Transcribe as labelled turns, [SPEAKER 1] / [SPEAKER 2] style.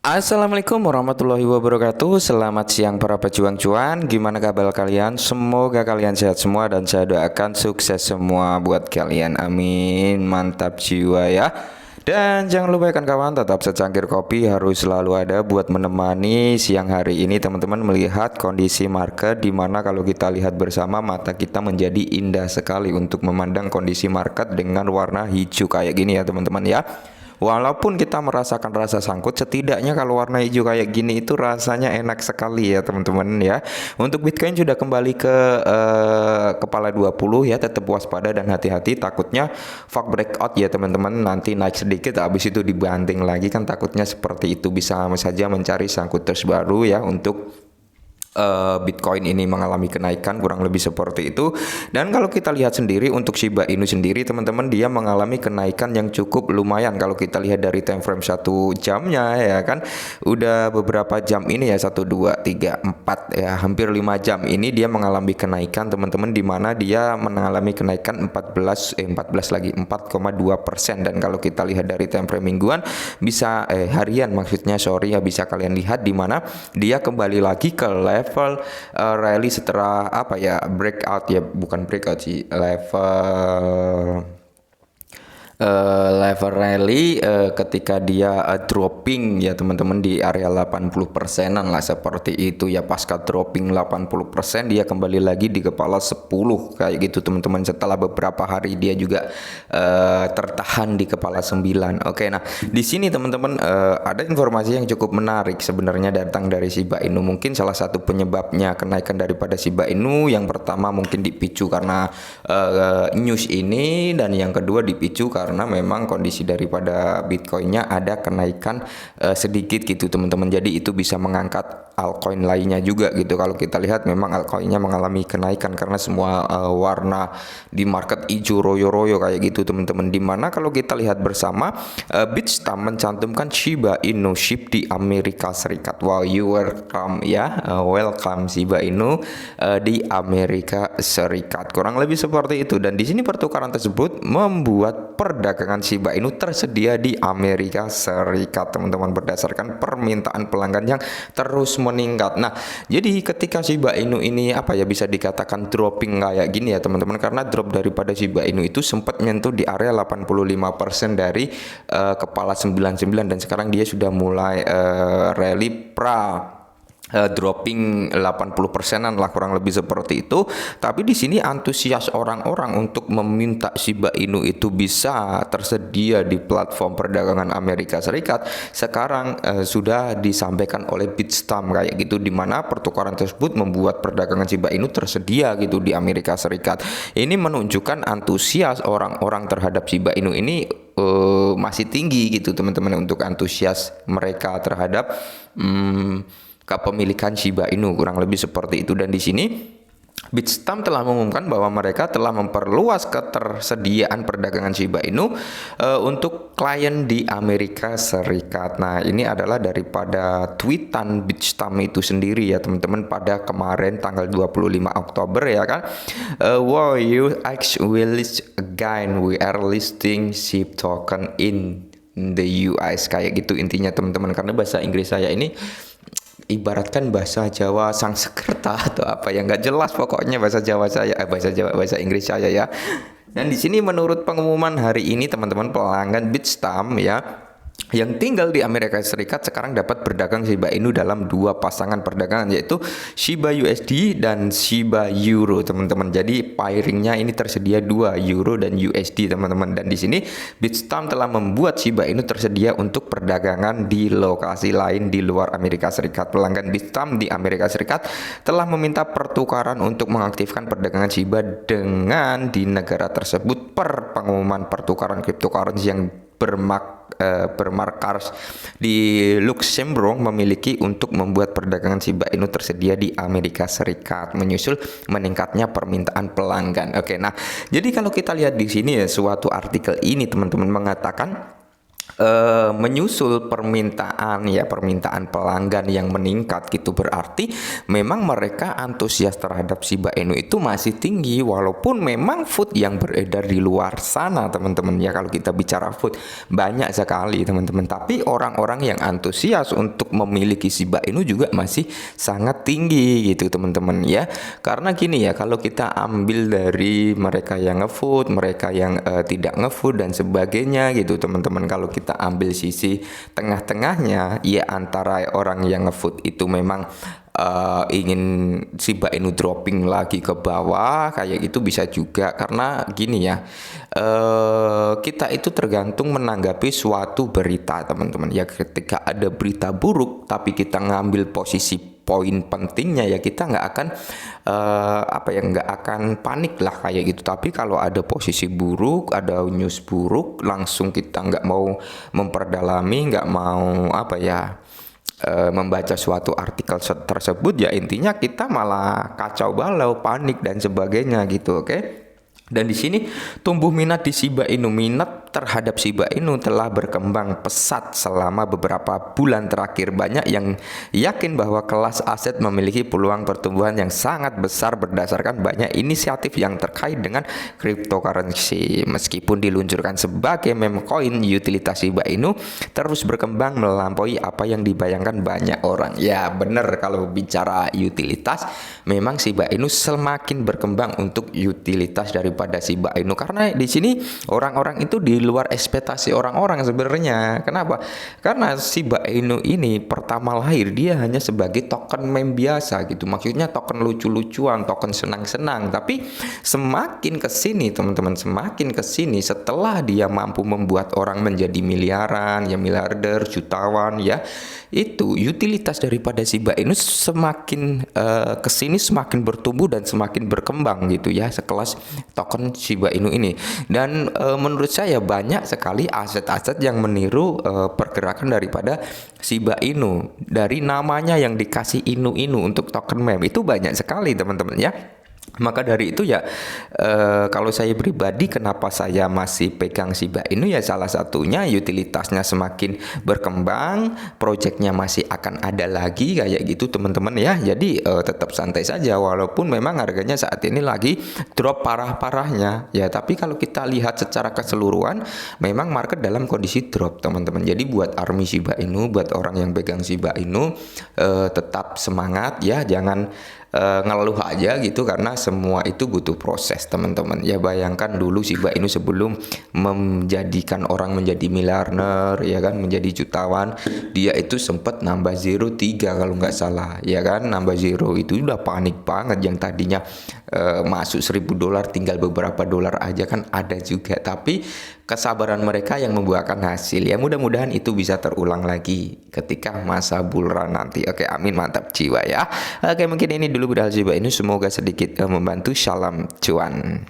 [SPEAKER 1] Assalamualaikum warahmatullahi wabarakatuh. Selamat siang para pejuang cuan. Gimana kabar kalian? Semoga kalian sehat semua dan saya doakan sukses semua buat kalian. Amin. Mantap jiwa ya. Dan jangan lupa kan kawan, tetap secangkir kopi harus selalu ada buat menemani siang hari ini teman-teman melihat kondisi market, dimana kalau kita lihat bersama mata kita menjadi indah sekali untuk memandang kondisi market dengan warna hijau kayak gini ya teman-teman ya. Walaupun kita merasakan rasa sangkut, setidaknya kalau warna hijau kayak gini itu rasanya enak sekali ya teman-teman ya. Untuk Bitcoin sudah kembali ke kepala 20 ya, tetap waspada dan hati-hati, takutnya fog breakout ya teman-teman, nanti naik sedikit habis itu dibanting lagi, kan takutnya seperti itu, bisa saja mencari sangkut terbaru ya untuk Bitcoin ini mengalami kenaikan kurang lebih seperti itu. Dan kalau kita lihat sendiri untuk Shiba Inu sendiri teman-teman, dia mengalami kenaikan yang cukup lumayan. Kalau kita lihat dari time frame 1 jamnya ya kan, udah beberapa jam ini ya, 1 2 3 4 ya, hampir 5 jam ini dia mengalami kenaikan teman-teman, dimana dia mengalami kenaikan 14 lagi 4,2%. Dan kalau kita lihat dari time frame mingguan bisa harian maksudnya, sorry ya, bisa kalian lihat dimana dia kembali lagi ke level rally setelah apa ya, breakout ya, bukan breakout sih, level rally ketika dia dropping ya teman-teman di area 80%-an lah seperti itu ya. Pasca dropping 80% dia kembali lagi di kepala 10 kayak gitu teman-teman, setelah beberapa hari dia juga tertahan di kepala 9. Oke, nah di sini teman-teman ada informasi yang cukup menarik sebenarnya datang dari Shiba Inu. Mungkin salah satu penyebabnya kenaikan daripada Shiba Inu, yang pertama mungkin dipicu karena news ini, dan yang kedua dipicu karena memang kondisi daripada Bitcoinnya ada kenaikan sedikit gitu teman-teman. Jadi itu bisa mengangkat altcoin lainnya juga gitu. Kalau kita lihat memang altcoinnya mengalami kenaikan karena semua warna di market hijau royo-royo kayak gitu teman-teman. Dimana kalau kita lihat bersama Bitstamp mencantumkan Shiba Inu SHIB di Amerika Serikat. Wow, you welcome ya, welcome Shiba Inu di Amerika Serikat. Kurang lebih seperti itu. Dan di sini pertukaran tersebut membuat perdagangan Shiba Inu tersedia di Amerika Serikat teman-teman, berdasarkan permintaan pelanggan yang terus meningkat. Nah, jadi ketika Shiba Inu ini apa ya, bisa dikatakan dropping kayak gini ya teman-teman, karena drop daripada Shiba Inu itu sempat menyentuh di area 85% dari kepala 99, dan sekarang dia sudah mulai rally dropping 80%-an lah kurang lebih seperti itu. Tapi di sini antusias orang-orang untuk meminta Shiba Inu itu bisa tersedia di platform perdagangan Amerika Serikat sekarang sudah disampaikan oleh Bitstamp kayak gitu, dimana pertukaran tersebut membuat perdagangan Shiba Inu tersedia gitu di Amerika Serikat. Ini menunjukkan antusias orang-orang terhadap Shiba Inu ini masih tinggi gitu teman-teman, untuk antusias mereka terhadap kepemilikan Shiba Inu kurang lebih seperti itu. Dan di sini Bitstamp telah mengumumkan bahwa mereka telah memperluas ketersediaan perdagangan Shiba Inu untuk klien di Amerika Serikat. Nah, ini adalah daripada tweetan Bitstamp itu sendiri ya teman-teman, pada kemarin tanggal 25 Oktober ya kan. Wow, you actually list again, we are listing SHIB token in the US kayak gitu intinya teman-teman. Karena bahasa Inggris saya ini ibaratkan bahasa Jawa Sangsekerta atau apa ya, nggak jelas pokoknya bahasa Jawa saya, bahasa Inggris saya ya. Dan di sini menurut pengumuman hari ini teman-teman, pelanggan Bitstamp ya yang tinggal di Amerika Serikat sekarang dapat berdagang Shiba Inu dalam dua pasangan perdagangan, yaitu Shiba USD dan Shiba Euro teman-teman. Jadi pairingnya ini tersedia 2 Euro dan USD teman-teman. Dan di sini Bitstamp telah membuat Shiba Inu tersedia untuk perdagangan di lokasi lain di luar Amerika Serikat. Pelanggan Bitstamp di Amerika Serikat telah meminta pertukaran untuk mengaktifkan perdagangan Shiba dengan di negara tersebut per pengumuman pertukaran cryptocurrency yang bermarkas di Luxembourg memiliki untuk membuat perdagangan Shiba Inu tersedia di Amerika Serikat, menyusul meningkatnya permintaan pelanggan. Oke, nah jadi kalau kita lihat di sini ya, suatu artikel ini teman-teman mengatakan menyusul permintaan pelanggan yang meningkat gitu, berarti memang mereka antusias terhadap Shiba Inu itu masih tinggi, walaupun memang food yang beredar di luar sana teman-teman ya, kalau kita bicara food banyak sekali teman-teman, tapi orang-orang yang antusias untuk memiliki Shiba Inu juga masih sangat tinggi gitu teman-teman ya. Karena gini ya, kalau kita ambil dari mereka yang ngefood, mereka yang tidak ngefood dan sebagainya gitu teman-teman, kalau kita ambil sisi tengah-tengahnya ya, antara orang yang ngefood itu memang ingin Shiba Inu dropping lagi ke bawah kayak gitu bisa juga, karena gini ya, kita itu tergantung menanggapi suatu berita teman-teman ya. Ketika ada berita buruk tapi kita ngambil posisi poin pentingnya ya, kita nggak akan nggak akan panik lah kayak gitu. Tapi kalau ada posisi buruk, ada news buruk, langsung kita nggak mau memperdalami, nggak mau membaca suatu artikel tersebut ya, intinya kita malah kacau balau, panik dan sebagainya gitu, oke? Dan di sini tumbuh minat di Shiba Inu, minat terhadap Shiba Inu telah berkembang pesat selama beberapa bulan terakhir. Banyak yang yakin bahwa kelas aset memiliki peluang pertumbuhan yang sangat besar berdasarkan banyak inisiatif yang terkait dengan cryptocurrency. Meskipun diluncurkan sebagai meme coin, utilitas Shiba Inu terus berkembang melampaui apa yang dibayangkan banyak orang. Ya benar, kalau bicara utilitas memang Shiba Inu semakin berkembang untuk utilitas daripada Shiba Inu, karena di sini orang-orang itu di luar ekspektasi orang-orang sebenarnya. Kenapa? Karena Shiba Inu ini pertama lahir dia hanya sebagai token meme biasa gitu, maksudnya token lucu-lucuan, token senang-senang. Tapi semakin kesini teman-teman, semakin kesini setelah dia mampu membuat orang menjadi miliaran ya, miliarder, jutawan ya, itu utilitas daripada Shiba Inu semakin kesini semakin bertumbuh dan semakin berkembang gitu ya, sekelas token Shiba Inu ini. Dan menurut saya banyak sekali aset-aset yang meniru pergerakan daripada Shiba Inu. Dari namanya yang dikasih Inu-Inu untuk token meme itu banyak sekali teman-teman ya. Maka dari itu ya, kalau saya pribadi kenapa saya masih pegang Shiba Inu ya, salah satunya utilitasnya semakin berkembang, projectnya masih akan ada lagi kayak gitu teman-teman ya. Jadi tetap santai saja walaupun memang harganya saat ini lagi drop parah-parahnya ya. Tapi kalau kita lihat secara keseluruhan memang market dalam kondisi drop teman-teman. Jadi buat army Shiba Inu, buat orang yang pegang Shiba Inu, tetap semangat ya, jangan ngeluh aja gitu, karena semua itu butuh proses teman-teman ya. Bayangkan dulu Shiba Inu sebelum menjadikan orang menjadi miliarder ya kan, menjadi jutawan, dia itu sempat nambah zero 3 kalau nggak salah ya kan. Nambah zero itu udah panik banget, yang tadinya masuk $1.000 tinggal beberapa dolar aja kan ada juga. Tapi kesabaran mereka yang membuahkan hasil ya, mudah-mudahan itu bisa terulang lagi ketika masa bull run nanti. Oke, amin, mantap jiwa ya. Oke, mungkin ini dulu budal Shiba Inu, semoga sedikit membantu. Shalom cuan.